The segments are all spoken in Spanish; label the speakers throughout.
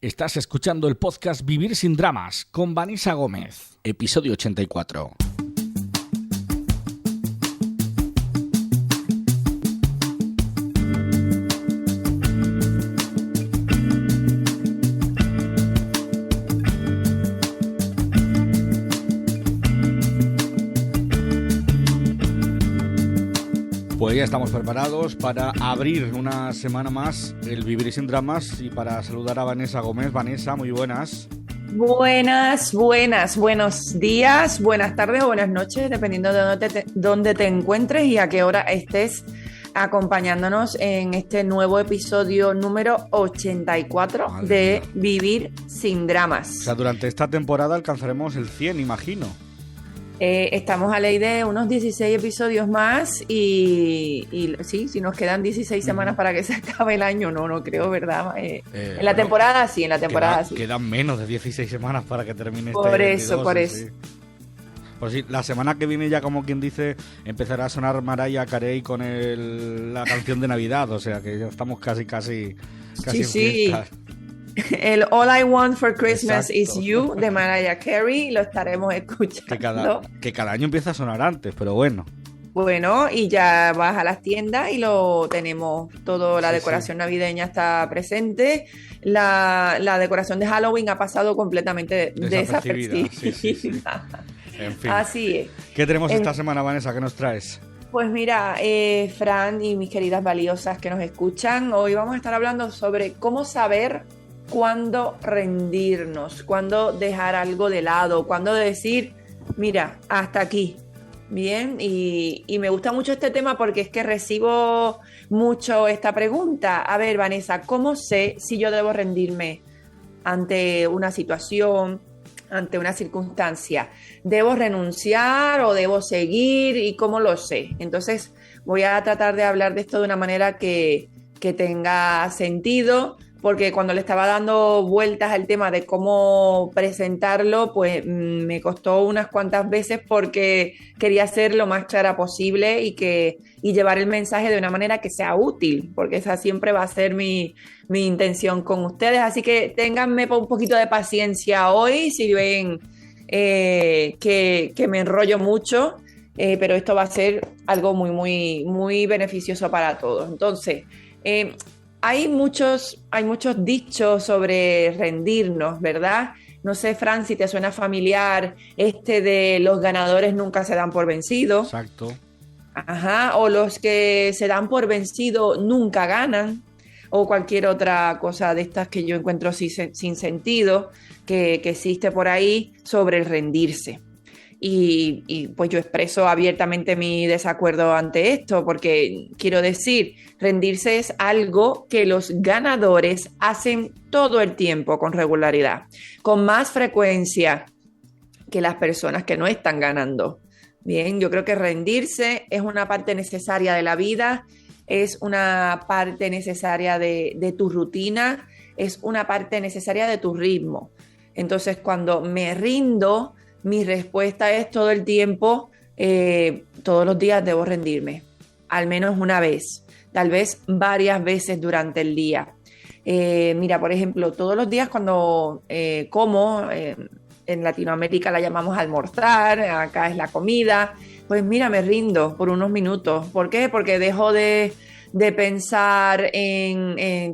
Speaker 1: Estás escuchando el podcast Vivir sin Dramas con Vanessa Gómez, episodio 84. Pues ya estamos preparados para abrir una semana más el Vivir sin Dramas y para saludar a Vanessa Gómez. Vanessa, muy buenas.
Speaker 2: Buenos días, buenas tardes o buenas noches, dependiendo de dónde te encuentres y a qué hora estés acompañándonos en este nuevo episodio número 84
Speaker 1: Madre
Speaker 2: de
Speaker 1: mía.
Speaker 2: Vivir sin Dramas.
Speaker 1: O sea, durante esta temporada alcanzaremos el 100, imagino.
Speaker 2: Estamos a ley de unos 16 episodios más y sí, si nos quedan 16 semanas para que se acabe el año, no creo, ¿verdad? En la temporada sí, sí.
Speaker 1: Quedan menos de 16 semanas para que termine este
Speaker 2: Por
Speaker 1: 22,
Speaker 2: eso.
Speaker 1: sí. Pues sí, la semana que viene ya, como quien dice, empezará a sonar Mariah Carey con la canción de Navidad, o sea que ya estamos casi
Speaker 2: Sí,
Speaker 1: en
Speaker 2: sí.
Speaker 1: fiestas.
Speaker 2: El All I Want for Christmas
Speaker 1: Exacto.
Speaker 2: Is You de Mariah Carey lo estaremos escuchando.
Speaker 1: Que cada año empieza a sonar antes, pero bueno.
Speaker 2: Bueno, y ya vas a las tiendas y lo tenemos todo, la
Speaker 1: Sí,
Speaker 2: decoración navideña está presente, la decoración de Halloween ha pasado completamente
Speaker 1: Desapercibida. Sí.
Speaker 2: desapercibida.
Speaker 1: En fin.
Speaker 2: Así es.
Speaker 1: ¿Qué tenemos esta semana, Vanessa? ¿Qué nos traes?
Speaker 2: Pues mira, Fran y mis queridas valiosas que nos escuchan, hoy vamos a estar hablando sobre cómo saber cuándo rendirnos, cuándo dejar algo de lado, cuándo decir, mira, hasta aquí. Bien, y me gusta mucho este tema porque es que recibo mucho esta pregunta. A ver, Vanessa, ¿cómo sé si yo debo rendirme ante una situación, ante una circunstancia? ¿Debo renunciar o debo seguir? ¿Y cómo lo sé? Entonces voy a tratar de hablar de esto de una manera que tenga sentido, porque cuando le estaba dando vueltas al tema de cómo presentarlo, pues me costó unas cuantas veces porque quería ser lo más clara posible y llevar el mensaje de una manera que sea útil, porque esa siempre va a ser mi intención con ustedes. Así que ténganme un poquito de paciencia hoy, si ven que me enrollo mucho, pero esto va a ser algo muy beneficioso para todos. Entonces, hay muchos dichos sobre rendirnos, ¿verdad? No sé, Fran, si te suena familiar este de los ganadores nunca se dan por vencidos.
Speaker 1: Exacto.
Speaker 2: Ajá, o los que se dan por vencido nunca ganan, o cualquier otra cosa de estas que yo encuentro sin sentido que existe por ahí sobre el rendirse. Y pues yo expreso abiertamente mi desacuerdo ante esto, porque quiero decir, rendirse es algo que los ganadores hacen todo el tiempo con regularidad, con más frecuencia que las personas que no están ganando. Bien, yo creo que rendirse es una parte necesaria de la vida, es una parte necesaria de tu rutina, es una parte necesaria de tu ritmo. Entonces, cuando me rindo, mi respuesta es todo el tiempo, todos los días debo rendirme, al menos una vez, tal vez varias veces durante el día. Mira, por ejemplo, todos los días cuando como, en Latinoamérica la llamamos almorzar, acá es la comida, pues mira, me rindo por unos minutos. ¿Por qué? Porque dejo de pensar en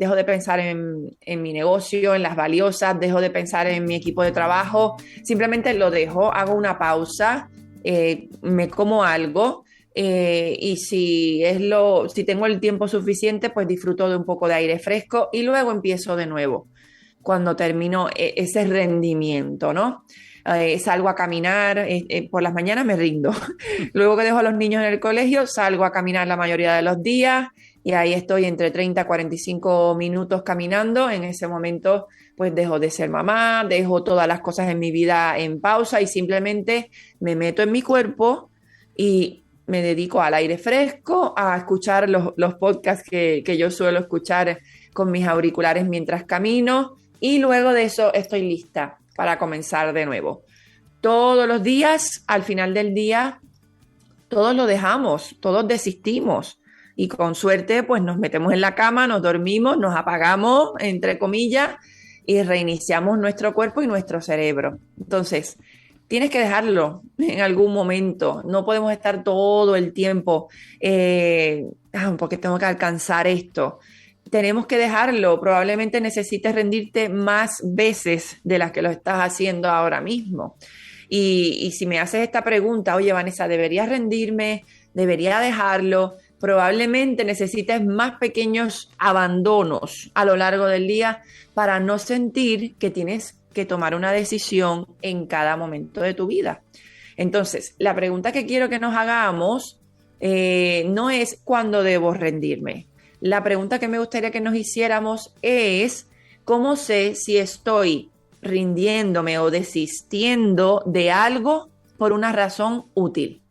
Speaker 2: mi negocio, en las valiosas, dejo de pensar en mi equipo de trabajo, simplemente lo dejo, hago una pausa, me como algo, y si tengo el tiempo suficiente, pues disfruto de un poco de aire fresco y luego empiezo de nuevo cuando termino ese rendimiento, ¿no? Salgo a caminar, por las mañanas me rindo. Luego que dejo a los niños en el colegio, salgo a caminar la mayoría de los días y ahí estoy entre 30 a 45 minutos caminando. En ese momento, pues dejo de ser mamá, dejo todas las cosas en mi vida en pausa y simplemente me meto en mi cuerpo y me dedico al aire fresco, a escuchar los podcasts que yo suelo escuchar con mis auriculares mientras camino y luego de eso estoy lista para comenzar de nuevo. Todos los días, al final del día, todos lo dejamos, todos desistimos y con suerte pues nos metemos en la cama, nos dormimos, nos apagamos, entre comillas, y reiniciamos nuestro cuerpo y nuestro cerebro. Entonces, tienes que dejarlo en algún momento. No podemos estar todo el tiempo porque tengo que alcanzar esto. Tenemos que dejarlo. Probablemente necesites rendirte más veces de las que lo estás haciendo ahora mismo. Y si me haces esta pregunta, oye, Vanessa, ¿debería rendirme? ¿Debería dejarlo? Probablemente necesites más pequeños abandonos a lo largo del día para no sentir que tienes que tomar una decisión en cada momento de tu vida. Entonces, la pregunta que quiero que nos hagamos no es cuándo debo rendirme. La pregunta que me gustaría que nos hiciéramos es cómo sé si estoy rindiéndome o desistiendo de algo por una razón útil.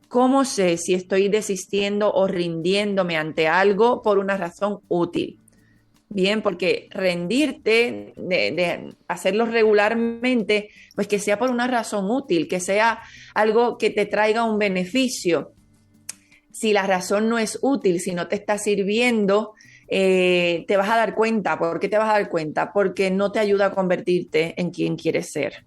Speaker 2: ¿Cómo sé si estoy desistiendo o rindiéndome ante algo por una razón útil? Bien, porque rendirte, de hacerlo regularmente, pues que sea por una razón útil, que sea algo que te traiga un beneficio. Si la razón no es útil, si no te está sirviendo, te vas a dar cuenta. ¿Por qué te vas a dar cuenta? Porque no te ayuda a convertirte en quien quieres ser.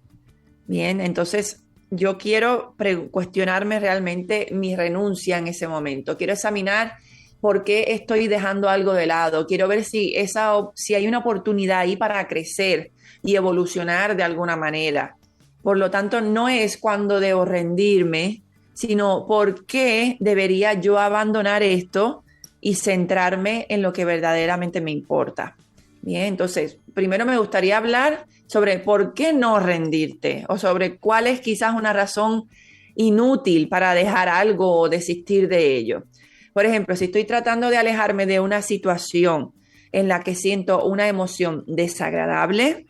Speaker 2: Bien, entonces yo quiero cuestionarme realmente mi renuncia en ese momento. Quiero examinar por qué estoy dejando algo de lado. Quiero ver si hay una oportunidad ahí para crecer y evolucionar de alguna manera. Por lo tanto, no es cuando debo rendirme, sino por qué debería yo abandonar esto y centrarme en lo que verdaderamente me importa. Bien, entonces, primero me gustaría hablar sobre por qué no rendirte o sobre cuál es quizás una razón inútil para dejar algo o desistir de ello. Por ejemplo, si estoy tratando de alejarme de una situación en la que siento una emoción desagradable,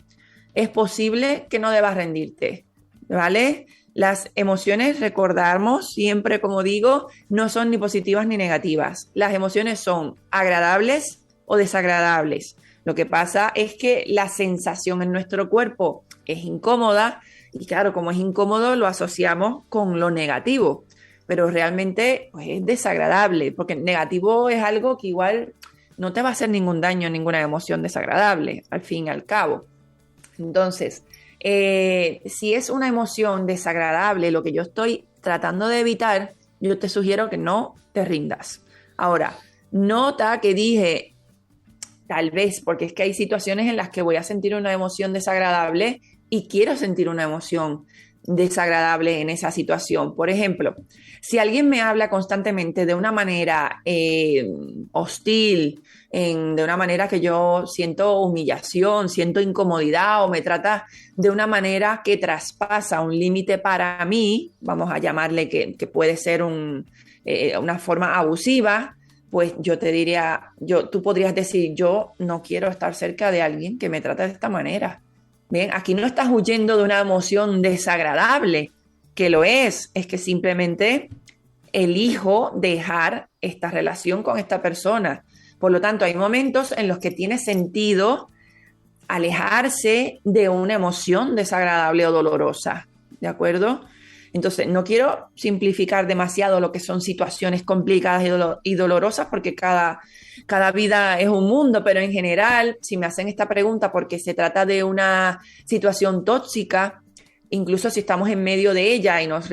Speaker 2: es posible que no debas rendirte, ¿vale? Las emociones, recordamos siempre, como digo, no son ni positivas ni negativas. Las emociones son agradables o desagradables. Lo que pasa es que la sensación en nuestro cuerpo es incómoda y claro, como es incómodo lo asociamos con lo negativo, pero realmente pues, es desagradable, porque negativo es algo que igual no te va a hacer ningún daño, ninguna emoción desagradable, al fin y al cabo. Entonces, si es una emoción desagradable, lo que yo estoy tratando de evitar, yo te sugiero que no te rindas. Ahora, nota que dije, tal vez, porque es que hay situaciones en las que voy a sentir una emoción desagradable y quiero sentir una emoción desagradable en esa situación. Por ejemplo, si alguien me habla constantemente de una manera hostil, de una manera que yo siento humillación, siento incomodidad o me trata de una manera que traspasa un límite para mí, vamos a llamarle que puede ser una forma abusiva, pues yo te diría, tú podrías decir, yo no quiero estar cerca de alguien que me trata de esta manera. Bien, aquí no estás huyendo de una emoción desagradable, que lo es que simplemente elijo dejar esta relación con esta persona. Por lo tanto, hay momentos en los que tiene sentido alejarse de una emoción desagradable o dolorosa, ¿de acuerdo? Entonces, no quiero simplificar demasiado lo que son situaciones complicadas y dolorosas, porque cada vida es un mundo, pero en general, si me hacen esta pregunta porque se trata de una situación tóxica, incluso si estamos en medio de ella y nos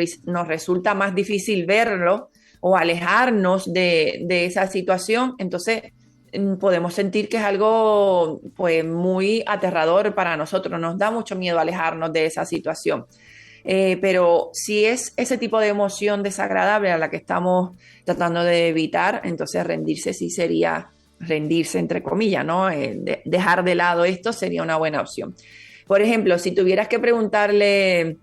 Speaker 2: resulta más difícil verlo o alejarnos de esa situación, entonces podemos sentir que es algo pues muy aterrador para nosotros, nos da mucho miedo alejarnos de esa situación. Pero si es ese tipo de emoción desagradable a la que estamos tratando de evitar, entonces rendirse sí sería rendirse entre comillas, ¿no? Dejar de lado esto sería una buena opción. Por ejemplo, si tuvieras que preguntarle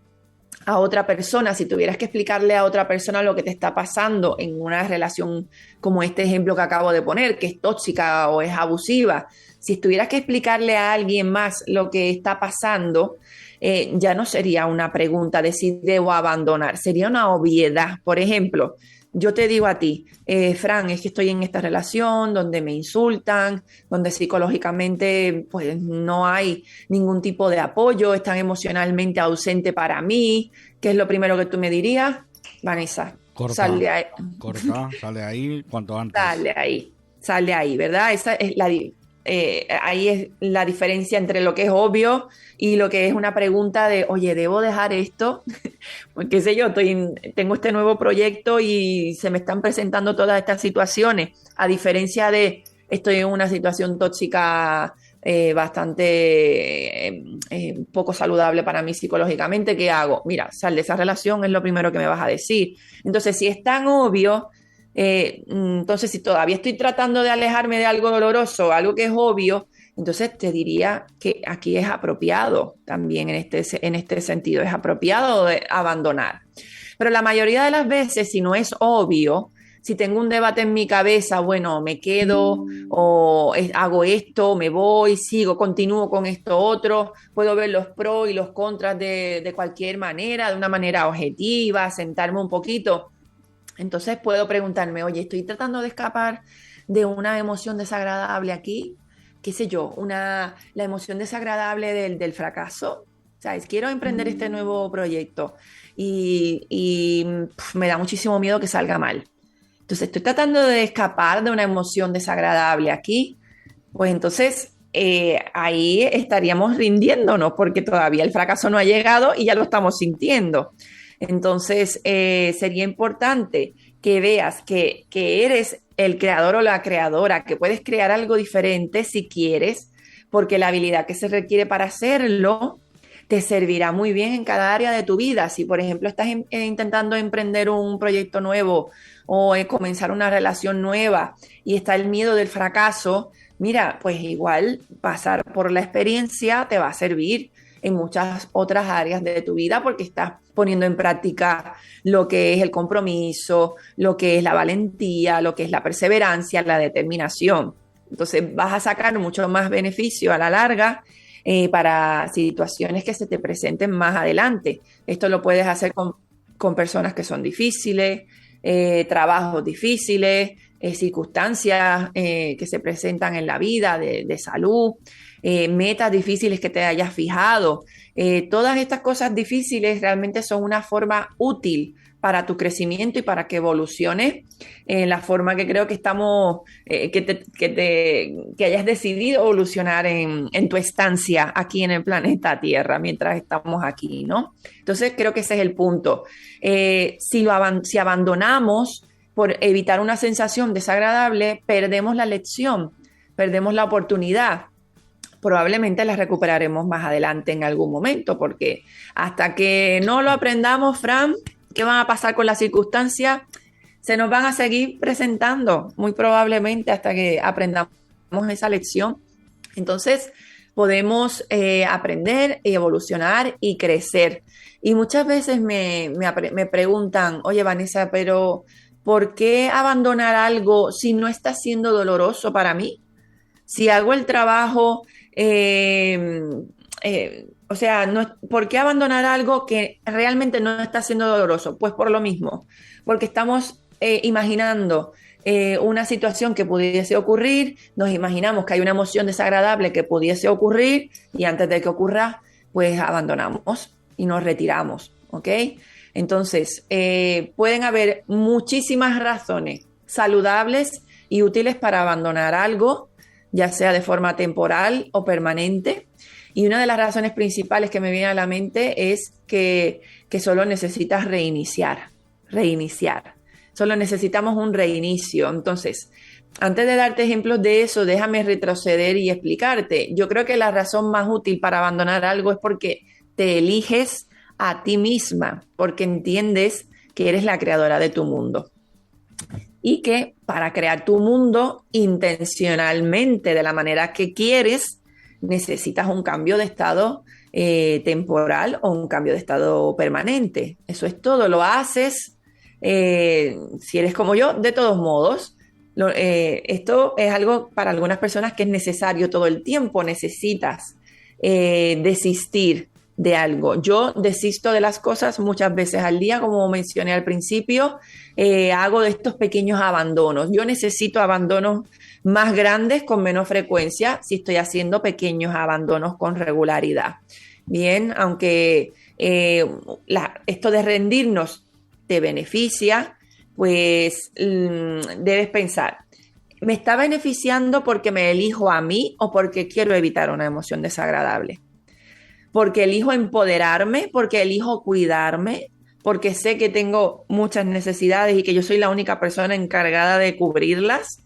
Speaker 2: a otra persona, si tuvieras que explicarle a otra persona lo que te está pasando en una relación como este ejemplo que acabo de poner, que es tóxica o es abusiva, si tuvieras que explicarle a alguien más lo que está pasando, ya no sería una pregunta de si debo abandonar, sería una obviedad. Por ejemplo, yo te digo a ti, Fran, es que estoy en esta relación donde me insultan, donde psicológicamente pues no hay ningún tipo de apoyo, están emocionalmente ausente para mí. ¿Qué es lo primero que tú me dirías? Vanessa, sal de ahí.
Speaker 1: Corta, sale ahí cuanto antes.
Speaker 2: Sal de ahí, ¿verdad? Esa es la ahí es la diferencia entre lo que es obvio y lo que es una pregunta de, oye, ¿debo dejar esto? Pues, qué sé yo, tengo este nuevo proyecto y se me están presentando todas estas situaciones, a diferencia de estoy en una situación tóxica bastante poco saludable para mí psicológicamente, ¿qué hago? Mira, sal de esa relación, es lo primero que me vas a decir. Entonces, si es tan obvio, entonces si todavía estoy tratando de alejarme de algo doloroso, algo que es obvio, entonces te diría que aquí es apropiado también en este sentido, es apropiado de abandonar. Pero la mayoría de las veces, si no es obvio, si tengo un debate en mi cabeza, bueno, me quedo o hago esto, me voy, sigo, continúo con esto otro, puedo ver los pros y los contras de cualquier manera, de una manera objetiva, sentarme un poquito. Entonces puedo preguntarme, oye, estoy tratando de escapar de una emoción desagradable aquí, qué sé yo, la emoción desagradable del fracaso. ¿Sabes? Quiero emprender este nuevo proyecto y me da muchísimo miedo que salga mal. Entonces estoy tratando de escapar de una emoción desagradable aquí, pues entonces ahí estaríamos rindiéndonos porque todavía el fracaso no ha llegado y ya lo estamos sintiendo. Entonces sería importante que veas que eres el creador o la creadora, que puedes crear algo diferente si quieres, porque la habilidad que se requiere para hacerlo te servirá muy bien en cada área de tu vida. Si, por ejemplo, estás intentando emprender un proyecto nuevo o comenzar una relación nueva y está el miedo del fracaso, mira, pues igual pasar por la experiencia te va a servir en muchas otras áreas de tu vida porque estás poniendo en práctica lo que es el compromiso, lo que es la valentía, lo que es la perseverancia, la determinación. Entonces vas a sacar mucho más beneficio a la larga para situaciones que se te presenten más adelante. Esto lo puedes hacer con personas que son difíciles, trabajos difíciles, circunstancias que se presentan en la vida de salud, metas difíciles que te hayas fijado. Todas estas cosas difíciles realmente son una forma útil para tu crecimiento y para que evoluciones en la forma que creo que estamos, que hayas decidido evolucionar en tu estancia aquí en el planeta Tierra mientras estamos aquí, ¿no? Entonces creo que ese es el punto. Si abandonamos por evitar una sensación desagradable, perdemos la lección, perdemos la oportunidad. Probablemente la recuperaremos más adelante en algún momento, porque hasta que no lo aprendamos, Fran, ¿qué va a pasar con las circunstancias? Se nos van a seguir presentando, muy probablemente, hasta que aprendamos esa lección. Entonces, podemos aprender, evolucionar y crecer. Y muchas veces me preguntan, oye, Vanessa, pero ¿por qué abandonar algo si no está siendo doloroso para mí? Si hago el trabajo, o sea, no, ¿por qué abandonar algo que realmente no está siendo doloroso? Pues por lo mismo, porque estamos imaginando una situación que pudiese ocurrir, nos imaginamos que hay una emoción desagradable que pudiese ocurrir y antes de que ocurra, pues abandonamos y nos retiramos, ¿ok? Entonces, pueden haber muchísimas razones saludables y útiles para abandonar algo, ya sea de forma temporal o permanente. Y una de las razones principales que me viene a la mente es que solo necesitas reiniciar. Solo necesitamos un reinicio. Entonces, antes de darte ejemplos de eso, déjame retroceder y explicarte. Yo creo que la razón más útil para abandonar algo es porque te eliges a ti misma, porque entiendes que eres la creadora de tu mundo. Y que para crear tu mundo intencionalmente, de la manera que quieres, necesitas un cambio de estado temporal o un cambio de estado permanente. Eso es todo. Lo haces, si eres como yo, de todos modos. Esto es algo para algunas personas que es necesario todo el tiempo. Necesitas desistir de algo. Yo desisto de las cosas muchas veces al día, como mencioné al principio, hago de estos pequeños abandonos. Yo necesito abandonos más grandes con menos frecuencia si estoy haciendo pequeños abandonos con regularidad. Bien, aunque esto de rendirnos te beneficia, pues debes pensar, ¿Me está beneficiando porque me elijo a mí o porque quiero evitar una emoción desagradable? Porque elijo empoderarme, porque elijo cuidarme, porque sé que tengo muchas necesidades y que yo soy la única persona encargada de cubrirlas,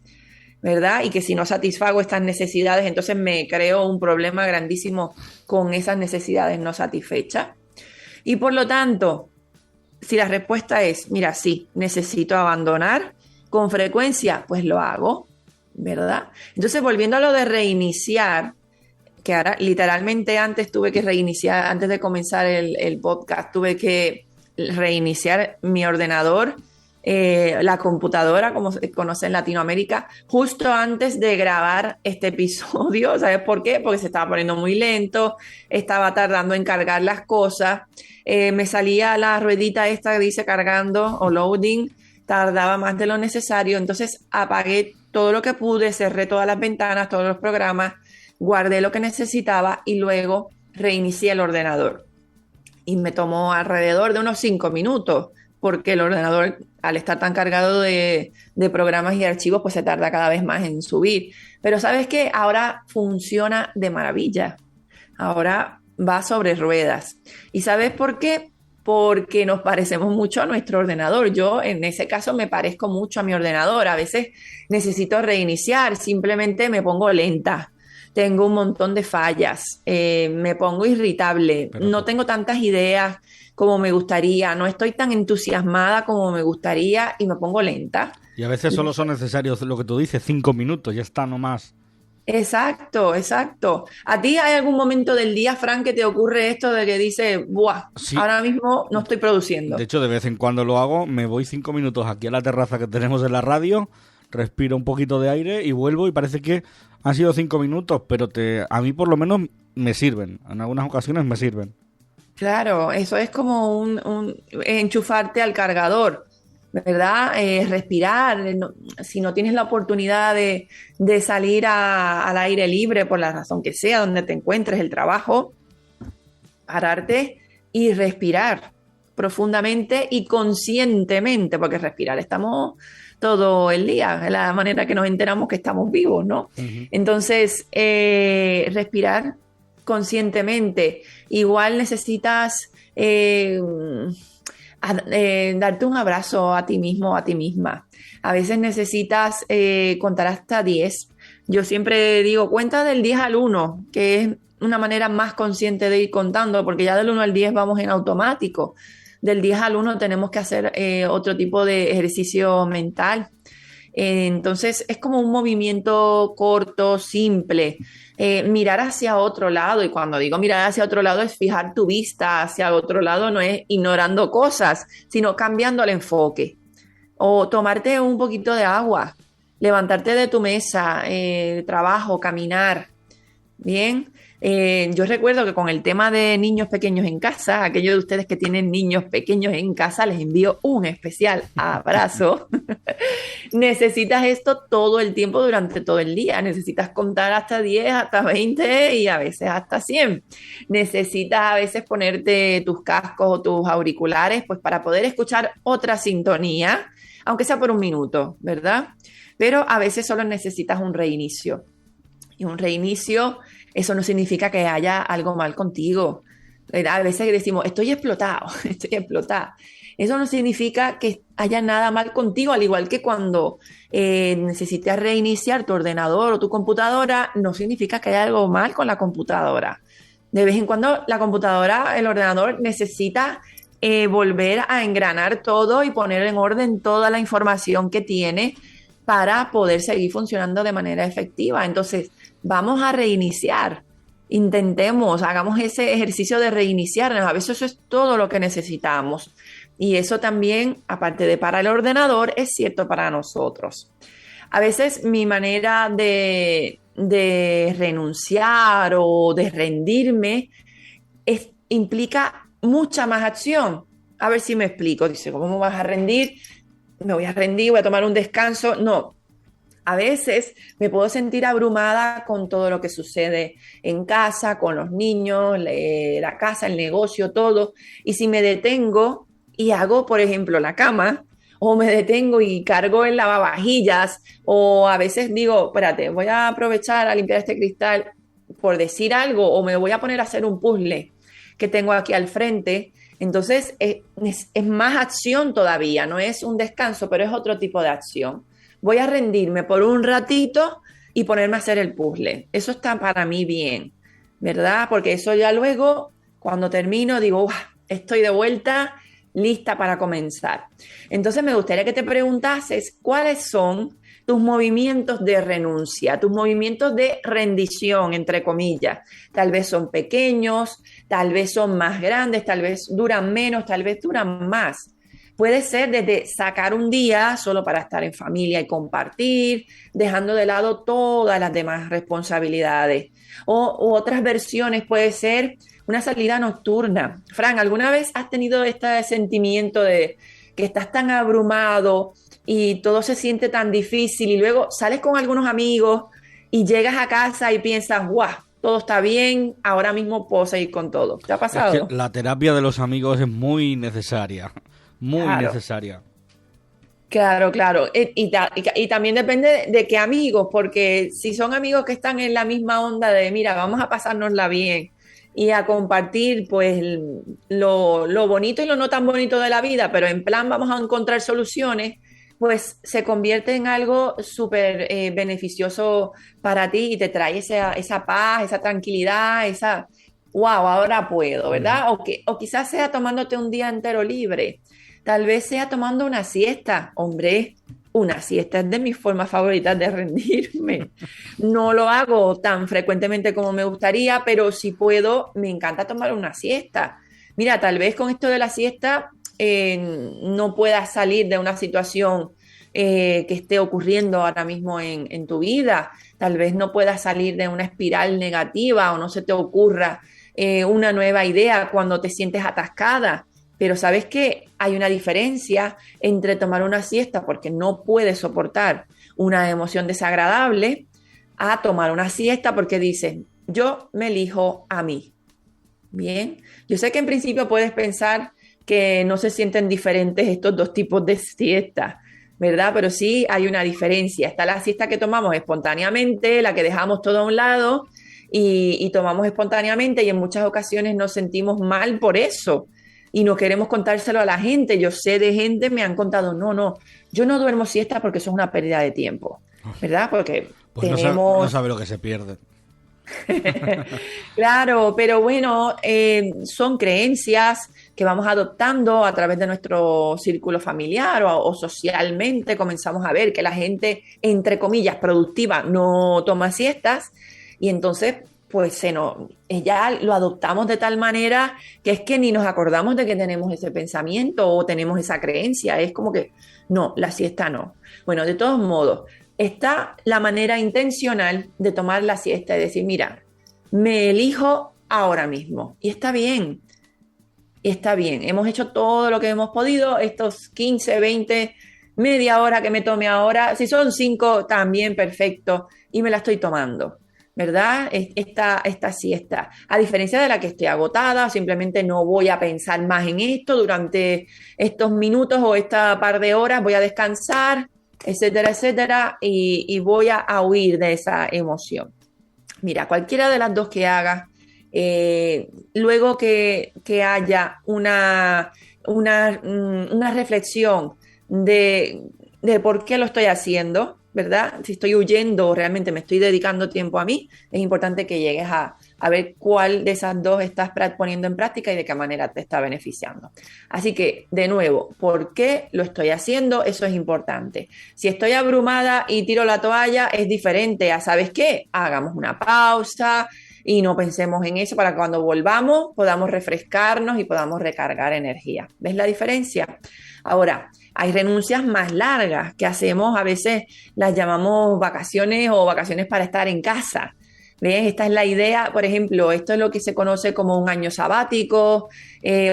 Speaker 2: ¿verdad? Y que si no satisfago estas necesidades, entonces me creo un problema grandísimo con esas necesidades no satisfechas. Y por lo tanto, si la respuesta es, mira, sí, necesito abandonar con frecuencia, pues lo hago, ¿verdad? Entonces, volviendo a lo de reiniciar, que ahora literalmente antes tuve que reiniciar, antes de comenzar el podcast, tuve que reiniciar mi ordenador, la computadora, como se conoce en Latinoamérica, justo antes de grabar este episodio. ¿Sabes por qué? Porque se estaba poniendo muy lento, estaba tardando en cargar las cosas, me salía la ruedita esta que dice cargando o loading, tardaba más de lo necesario, entonces apagué todo lo que pude, cerré todas las ventanas, todos los programas, guardé lo que necesitaba y luego reinicié el ordenador. Y me tomó alrededor de unos 5 minutos, porque el ordenador, al estar tan cargado de programas y archivos, pues se tarda cada vez más en subir. Pero ¿sabes qué? Ahora funciona de maravilla. Ahora va sobre ruedas. ¿Y sabes por qué? Porque nos parecemos mucho a nuestro ordenador. Yo en ese caso me parezco mucho a mi ordenador. A veces necesito reiniciar, simplemente me pongo lenta. Tengo un montón de fallas, me pongo irritable,
Speaker 1: Pero
Speaker 2: no tengo tantas ideas como me gustaría, no estoy tan entusiasmada como me gustaría y me pongo lenta.
Speaker 1: y a veces solo son necesarios, lo que tú dices, 5 minutos, ya está, no más.
Speaker 2: Exacto, exacto. ¿A ti hay algún momento del día, Fran, que te ocurre esto de que dices, buah,
Speaker 1: Sí,
Speaker 2: ahora mismo no estoy
Speaker 1: de
Speaker 2: produciendo?
Speaker 1: hecho, de vez en cuando lo hago, me voy 5 minutos aquí a la terraza que tenemos en la radio, respiro un poquito de aire y vuelvo y parece que han sido 5 minutos, pero a mí por lo menos me sirven, en algunas ocasiones me sirven.
Speaker 2: Claro, eso es como un enchufarte al cargador, ¿verdad? Respirar. Si no tienes la oportunidad de salir al aire libre por la razón que sea, donde te encuentres, el trabajo, pararte y respirar profundamente y conscientemente, porque respirar estamos todo el día, es la manera que nos enteramos que estamos vivos, ¿no?
Speaker 1: Ujú.
Speaker 2: Entonces, respirar conscientemente. Igual necesitas darte un abrazo a ti mismo, a ti misma. A veces necesitas contar hasta 10. Yo siempre digo, cuenta del 10 al 1, que es una manera más consciente de ir contando, porque ya del 1 al 10 vamos en automático. Del 10 al 1 tenemos que hacer otro tipo de ejercicio mental. Entonces es como un movimiento corto, simple. Mirar hacia otro lado, y cuando digo mirar hacia otro lado es fijar tu vista hacia otro lado, no es ignorando cosas, sino cambiando el enfoque. O tomarte un poquito de agua, levantarte de tu mesa, de trabajo, caminar. Bien, yo recuerdo que con el tema de niños pequeños en casa, aquellos de ustedes que tienen niños pequeños en casa, les envío un especial abrazo. Necesitas esto todo el tiempo durante todo el día. Necesitas contar hasta 10, hasta 20 y a veces hasta 100. Necesitas a veces ponerte tus cascos o tus auriculares pues para poder escuchar otra sintonía, aunque sea por un minuto, ¿verdad? Pero a veces solo necesitas un reinicio. Y un reinicio, eso no significa que haya algo mal contigo. A veces decimos, estoy explotado, estoy explotada. Eso no significa que haya nada mal contigo, al igual que cuando necesitas reiniciar tu ordenador o tu computadora, no significa que haya algo mal con la computadora. De vez en cuando la computadora, el ordenador necesita volver a engranar todo y poner en orden toda la información que tiene para poder seguir funcionando de manera efectiva. Entonces, vamos a reiniciar. Intentemos, hagamos ese ejercicio de reiniciarnos. A veces eso es todo lo que necesitamos. Y eso también, aparte de para el ordenador, es cierto para nosotros. A veces mi manera de renunciar o de rendirme implica mucha más acción. A ver si me explico. Dice, ¿cómo me vas a rendir? Me voy a rendir, voy a tomar un descanso. No, a veces me puedo sentir abrumada con todo lo que sucede en casa, con los niños, la casa, el negocio, todo. Y si me detengo y hago, por ejemplo, la cama o me detengo y cargo el lavavajillas, o a veces digo, espérate, voy a aprovechar a limpiar este cristal por decir algo, o me voy a poner a hacer un puzzle que tengo aquí al frente. Entonces es más acción todavía, no es un descanso, pero es otro tipo de acción. Voy a rendirme por un ratito y ponerme a hacer el puzzle. Eso está para mí bien, ¿verdad? Porque eso ya luego, cuando termino, digo, estoy de vuelta, lista para comenzar. Entonces me gustaría que te preguntases cuáles son tus movimientos de renuncia, tus movimientos de rendición, entre comillas. Tal vez son pequeños, tal vez son más grandes, tal vez duran menos, tal vez duran más. Puede ser desde sacar un día solo para estar en familia y compartir, dejando de lado todas las demás responsabilidades. O otras versiones puede ser una salida nocturna. Fran, ¿alguna vez has tenido este sentimiento de que estás tan abrumado y todo se siente tan difícil y luego sales con algunos amigos y llegas a casa y piensas, guau, todo está bien, ahora mismo puedo seguir con todo? ¿Te ha
Speaker 1: Es que
Speaker 2: pasado?
Speaker 1: la terapia de los amigos es muy necesaria, muy
Speaker 2: Claro.
Speaker 1: necesaria.
Speaker 2: Claro, claro. Y también depende de qué amigos, porque si son amigos que están en la misma onda de, mira, vamos a pasárnosla bien y a compartir pues lo bonito y lo no tan bonito de la vida, pero en plan vamos a encontrar soluciones, pues se convierte en algo súper beneficioso para ti y te trae esa paz, esa tranquilidad, wow, ahora puedo,
Speaker 1: Ujú.
Speaker 2: ¿verdad? O quizás sea tomándote un día entero libre. Tal vez sea tomando una siesta. Hombre, una siesta es de mis formas favoritas de rendirme. No lo hago tan frecuentemente como me gustaría, pero si puedo, me encanta tomar una siesta. Mira, tal vez con esto de la siesta no puedas salir de una situación que esté ocurriendo ahora mismo en tu vida. Tal vez no puedas salir de una espiral negativa o no se te ocurra una nueva idea cuando te sientes atascada. Pero sabes que hay una diferencia entre tomar una siesta porque no puedes soportar una emoción desagradable a tomar una siesta porque dices, yo me elijo a mí. Bien, yo sé que en principio puedes pensar que no se sienten diferentes estos dos tipos de siesta, ¿verdad? Pero sí hay una diferencia. Está la siesta que tomamos espontáneamente, la que dejamos todo a un lado y tomamos espontáneamente y en muchas ocasiones nos sentimos mal por eso y no queremos contárselo a la gente. Yo sé de gente, me han contado, no, no, yo no duermo siesta porque eso es una pérdida de tiempo, ¿verdad? Porque
Speaker 1: Pues no
Speaker 2: tenemos
Speaker 1: sabe lo que se pierde.
Speaker 2: claro, pero bueno, son creencias que vamos adoptando a través de nuestro círculo familiar o socialmente. Comenzamos a ver que la gente, entre comillas, productiva no toma siestas y entonces pues ya lo adoptamos de tal manera que es que ni nos acordamos de que tenemos ese pensamiento o tenemos esa creencia. Es como que no, la siesta no. Bueno, de todos modos, está la manera intencional de tomar la siesta y decir, mira, me elijo ahora mismo. Y está bien, está bien. Hemos hecho todo lo que hemos podido, estos 15, 20, media hora que me tome ahora. Si son 5, también perfecto. Y me la estoy tomando, ¿verdad? Esta siesta. A diferencia de la que estoy agotada, simplemente no voy a pensar más en esto durante estos minutos o esta par de horas, voy a descansar, etcétera, etcétera, y voy a huir de esa emoción. Mira, cualquiera de las dos que hagas, luego que haya una reflexión de por qué lo estoy haciendo, ¿verdad? Si estoy huyendo o realmente me estoy dedicando tiempo a mí, es importante que llegues a ver cuál de esas dos estás poniendo en práctica y de qué manera te está beneficiando. Así que, de nuevo, ¿por qué lo estoy haciendo? Eso es importante. Si estoy abrumada y tiro la toalla, es diferente a, ¿sabes qué? Hagamos una pausa y no pensemos en eso para que cuando volvamos podamos refrescarnos y podamos recargar energía. ¿Ves la diferencia? Ahora, hay renuncias más largas que hacemos, a veces las llamamos vacaciones o vacaciones para estar en casa. ¿Ves? Esta es la idea, por ejemplo, esto es lo que se conoce como un año sabático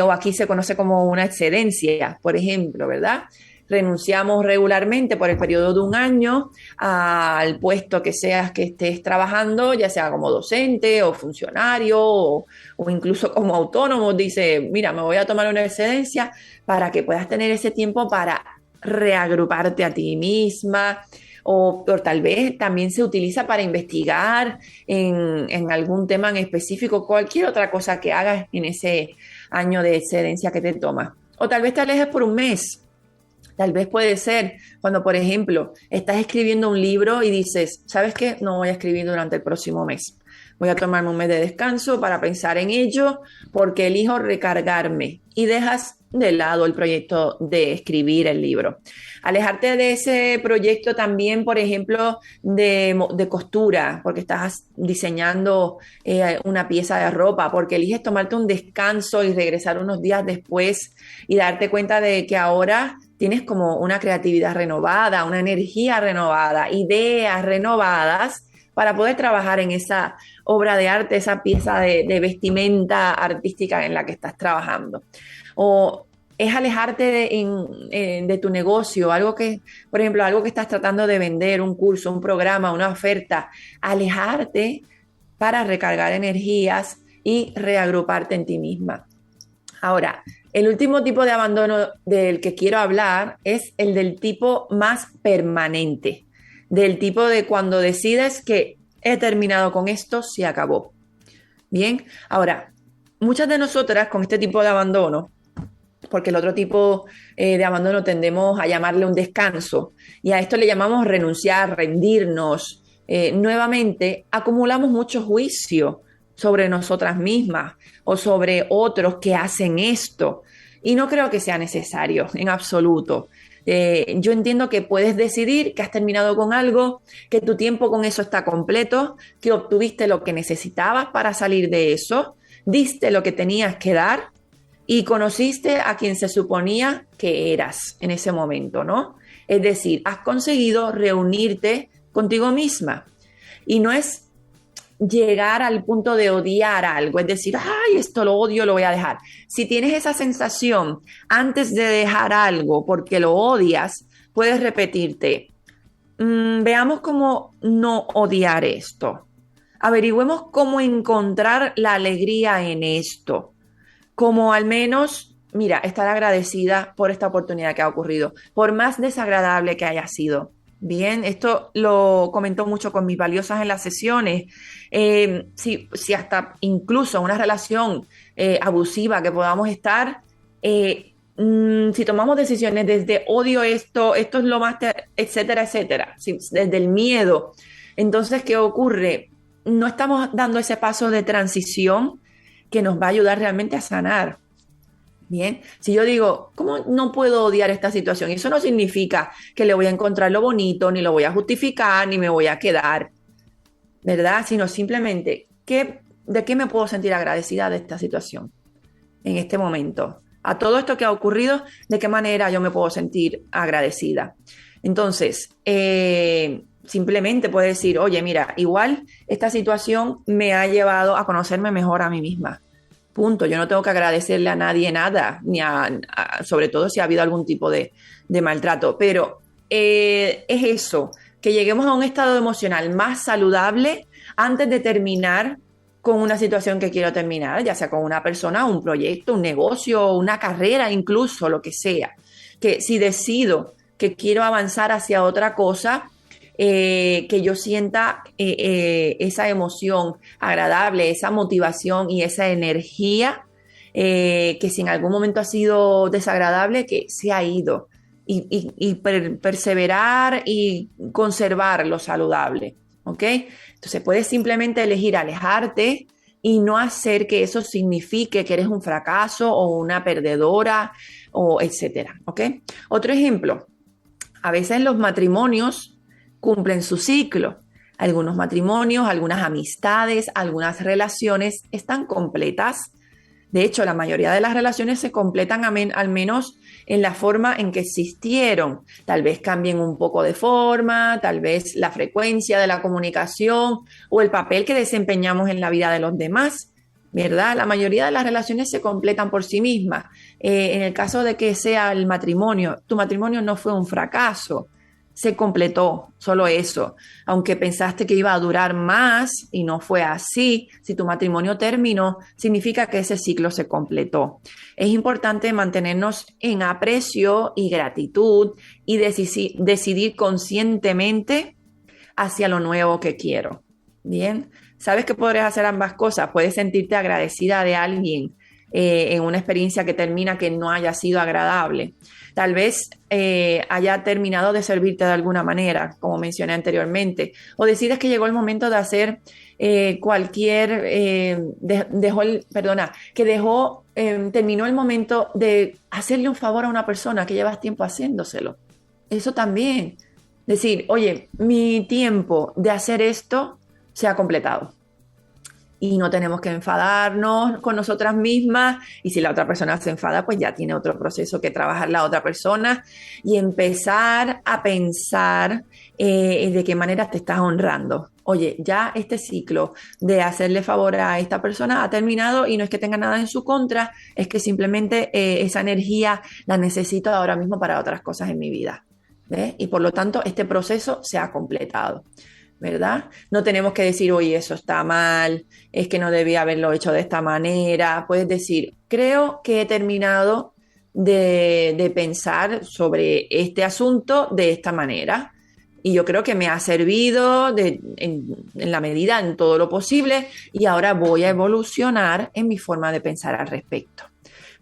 Speaker 2: o aquí se conoce como una excedencia, por ejemplo, ¿verdad? Renunciamos regularmente por el periodo de un año al puesto que seas que estés trabajando, ya sea como docente o funcionario o incluso como autónomo. Dice, mira, me voy a tomar una excedencia para que puedas tener ese tiempo para reagruparte a ti misma, o tal vez también se utiliza para investigar en algún tema en específico, cualquier otra cosa que hagas en ese año de excedencia que te toma. O tal vez te alejes por un mes. Tal vez puede ser cuando, por ejemplo, estás escribiendo un libro y dices, ¿sabes qué? No voy a escribir durante el próximo mes. Voy a tomarme un mes de descanso para pensar en ello porque elijo recargarme y dejas de lado el proyecto de escribir el libro. Alejarte de ese proyecto también, por ejemplo, de costura, porque estás diseñando una pieza de ropa, porque eliges tomarte un descanso y regresar unos días después y darte cuenta de que ahora tienes como una creatividad renovada, una energía renovada, ideas renovadas para poder trabajar en esa obra de arte, esa pieza de vestimenta artística en la que estás trabajando. O es alejarte de tu negocio, algo que, por ejemplo, algo que estás tratando de vender, un curso, un programa, una oferta, alejarte para recargar energías y reagruparte en ti misma. Ahora, el último tipo de abandono del que quiero hablar es el del tipo más permanente, del tipo de cuando decides que he terminado con esto, se acabó. Bien, ahora, muchas de nosotras con este tipo de abandono, porque el otro tipo de abandono tendemos a llamarle un descanso y a esto le llamamos renunciar, rendirnos, nuevamente acumulamos mucho juicio sobre nosotras mismas o sobre otros que hacen esto y no creo que sea necesario en absoluto. Yo entiendo que puedes decidir que has terminado con algo, que tu tiempo con eso está completo, que obtuviste lo que necesitabas para salir de eso, diste lo que tenías que dar y conociste a quien se suponía que eras en ese momento, ¿no? Es decir, has conseguido reunirte contigo misma y no es llegar al punto de odiar algo, es decir, ay, esto lo odio, lo voy a dejar. Si tienes esa sensación antes de dejar algo porque lo odias, puedes repetirte, veamos cómo no odiar esto. Averigüemos cómo encontrar la alegría en esto. Como al menos, mira, estar agradecida por esta oportunidad que ha ocurrido, por más desagradable que haya sido. Bien, esto lo comento mucho con mis valiosas en las sesiones. Si hasta incluso una relación abusiva que podamos estar, si tomamos decisiones desde odio esto es lo más, etcétera, etcétera, desde el miedo, entonces, ¿qué ocurre? No estamos dando ese paso de transición que nos va a ayudar realmente a sanar. Bien, si yo digo, ¿cómo no puedo odiar esta situación? Eso no significa que le voy a encontrar lo bonito, ni lo voy a justificar, ni me voy a quedar, ¿verdad? Sino simplemente, ¿de qué me puedo sentir agradecida de esta situación en este momento? A todo esto que ha ocurrido, ¿de qué manera yo me puedo sentir agradecida? Entonces, simplemente puedes decir, oye, mira, igual esta situación me ha llevado a conocerme mejor a mí misma. Punto. Yo no tengo que agradecerle a nadie nada, ni sobre todo si ha habido algún tipo de maltrato. Pero es eso, que lleguemos a un estado emocional más saludable antes de terminar con una situación que quiero terminar, ya sea con una persona, un proyecto, un negocio, una carrera, incluso lo que sea. Que si decido que quiero avanzar hacia otra cosa, que yo sienta esa emoción agradable, esa motivación y esa energía que si en algún momento ha sido desagradable, que se ha ido y perseverar y conservar lo saludable, ¿ok? Entonces puedes simplemente elegir alejarte y no hacer que eso signifique que eres un fracaso o una perdedora o etcétera, ¿ok? Otro ejemplo, a veces los matrimonios cumplen su ciclo. Algunos matrimonios, algunas amistades, algunas relaciones están completas. De hecho, la mayoría de las relaciones se completan al menos en la forma en que existieron. Tal vez cambien un poco de forma, tal vez la frecuencia de la comunicación o el papel que desempeñamos en la vida de los demás, ¿verdad? La mayoría de las relaciones se completan por sí mismas. En el caso de que sea el matrimonio, tu matrimonio no fue un fracaso. se completó, solo eso. Aunque pensaste que iba a durar más y no fue así, si tu matrimonio terminó, significa que ese ciclo se completó. Es importante mantenernos en aprecio y gratitud y decidir conscientemente hacia lo nuevo que quiero. Bien, sabes que podrías hacer ambas cosas. Puedes sentirte agradecida de alguien en una experiencia que termina que no haya sido agradable. Tal vez haya terminado de servirte de alguna manera, como mencioné anteriormente, o decides que llegó el momento de hacer terminó el momento de hacerle un favor a una persona que llevas tiempo haciéndoselo. Eso también. Decir, oye, mi tiempo de hacer esto se ha completado. Y no tenemos que enfadarnos con nosotras mismas. Y si la otra persona se enfada, pues ya tiene otro proceso que trabajar la otra persona. Y empezar a pensar de qué manera te estás honrando. Oye, ya este ciclo de hacerle favor a esta persona ha terminado y no es que tenga nada en su contra, es que simplemente esa energía la necesito ahora mismo para otras cosas en mi vida. ¿Ves? Y por lo tanto, este proceso se ha completado. ¿Verdad? No tenemos que decir, oye, eso está mal, es que no debía haberlo hecho de esta manera. Puedes decir, creo que he terminado de pensar sobre este asunto de esta manera. Y yo creo que me ha servido en la medida, en todo lo posible, y ahora voy a evolucionar en mi forma de pensar al respecto.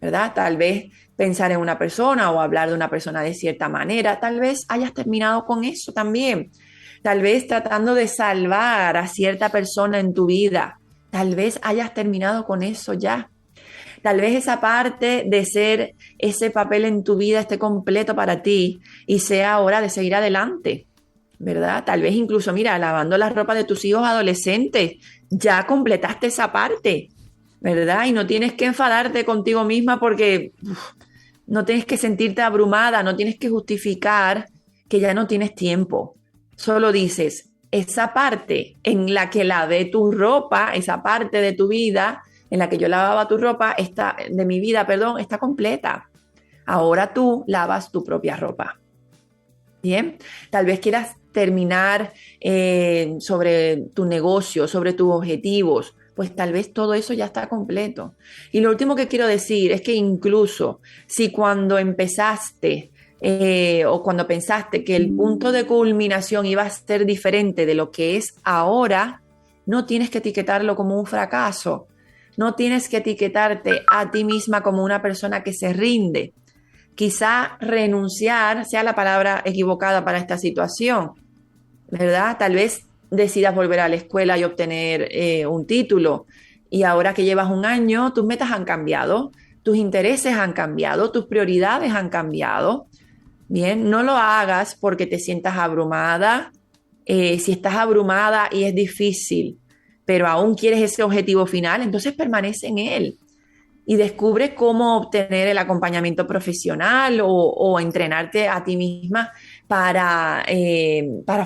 Speaker 2: ¿Verdad? Tal vez pensar en una persona o hablar de una persona de cierta manera, tal vez hayas terminado con eso también. Tal vez tratando de salvar a cierta persona en tu vida. Tal vez hayas terminado con eso ya. Tal vez esa parte de ser ese papel en tu vida esté completo para ti y sea hora de seguir adelante, ¿verdad? Tal vez incluso, mira, lavando la ropa de tus hijos adolescentes, ya completaste esa parte, ¿verdad? Y no tienes que enfadarte contigo misma porque no tienes que sentirte abrumada, no tienes que justificar que ya no tienes tiempo. Solo dices, esa parte en la que lavé tu ropa, esa parte de tu vida en la que yo lavaba tu ropa, de mi vida, perdón, está completa. Ahora tú lavas tu propia ropa. Bien, tal vez quieras terminar sobre tu negocio, sobre tus objetivos, pues tal vez todo eso ya está completo. Y lo último que quiero decir es que incluso si cuando empezaste o cuando pensaste que el punto de culminación iba a ser diferente de lo que es ahora, no tienes que etiquetarlo como un fracaso. No tienes que etiquetarte a ti misma como una persona que se rinde. Quizá renunciar sea la palabra equivocada para esta situación, ¿verdad? Tal vez decidas volver a la escuela y obtener un título. Y ahora que llevas un año, tus metas han cambiado, tus intereses han cambiado, tus prioridades han cambiado. Bien, no lo hagas porque te sientas abrumada. Si estás abrumada y es difícil, pero aún quieres ese objetivo final, entonces permanece en él y descubre cómo obtener el acompañamiento profesional o entrenarte a ti misma para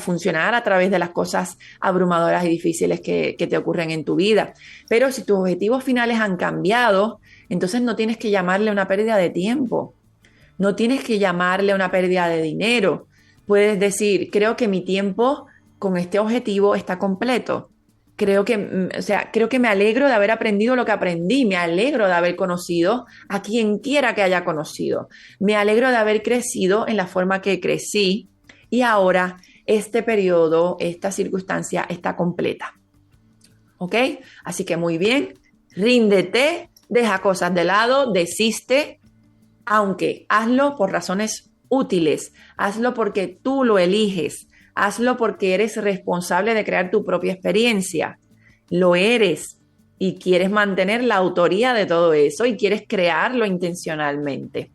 Speaker 2: funcionar a través de las cosas abrumadoras y difíciles que te ocurren en tu vida. Pero si tus objetivos finales han cambiado, entonces no tienes que llamarle una pérdida de tiempo. No tienes que llamarle una pérdida de dinero. Puedes decir, creo que mi tiempo con este objetivo está completo. Creo que me alegro de haber aprendido lo que aprendí. Me alegro de haber conocido a quien quiera que haya conocido. Me alegro de haber crecido en la forma que crecí. Y ahora este periodo, esta circunstancia está completa. ¿Ok? Así que muy bien. Ríndete, deja cosas de lado, desiste. Aunque hazlo por razones útiles, hazlo porque tú lo eliges, hazlo porque eres responsable de crear tu propia experiencia. Lo eres y quieres mantener la autoría de todo eso y quieres crearlo intencionalmente.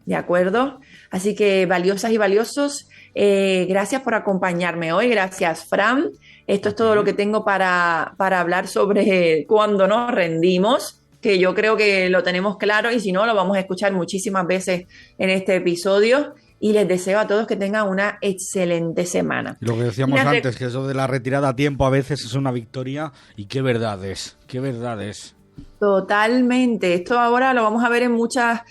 Speaker 2: ¿De acuerdo? Así que valiosas y valiosos, gracias por acompañarme hoy. Gracias, Fran. Esto es todo lo que tengo para hablar sobre cuando nos rendimos, que yo creo que lo tenemos claro y si no, lo vamos a escuchar muchísimas veces en este episodio. Y les deseo a todos que tengan una excelente semana.
Speaker 1: Lo que decíamos antes, que eso de la retirada a tiempo a veces es una victoria y qué verdad es, qué verdad es.
Speaker 2: Totalmente. Esto ahora lo vamos a ver en muchas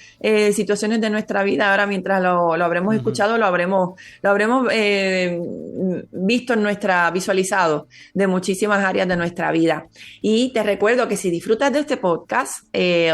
Speaker 2: situaciones de nuestra vida. Ahora, mientras lo habremos escuchado, lo habremos visto en visualizado de muchísimas áreas de nuestra vida. Y te recuerdo que si disfrutas de este podcast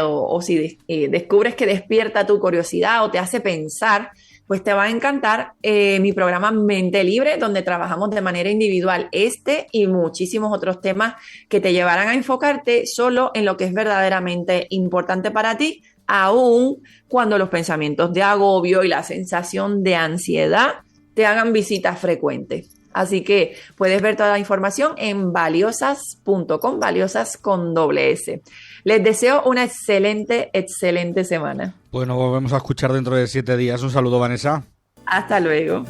Speaker 2: o si descubres que despierta tu curiosidad o te hace pensar, pues te va a encantar mi programa Mente Libre, donde trabajamos de manera individual y muchísimos otros temas que te llevarán a enfocarte solo en lo que es verdaderamente importante para ti, aun cuando los pensamientos de agobio y la sensación de ansiedad te hagan visitas frecuentes. Así que puedes ver toda la información en valiosas.com, valiosas con doble S. Les deseo una excelente, excelente semana.
Speaker 1: Pues nos volvemos a escuchar dentro de 7 días. Un saludo, Vanessa.
Speaker 2: Hasta luego.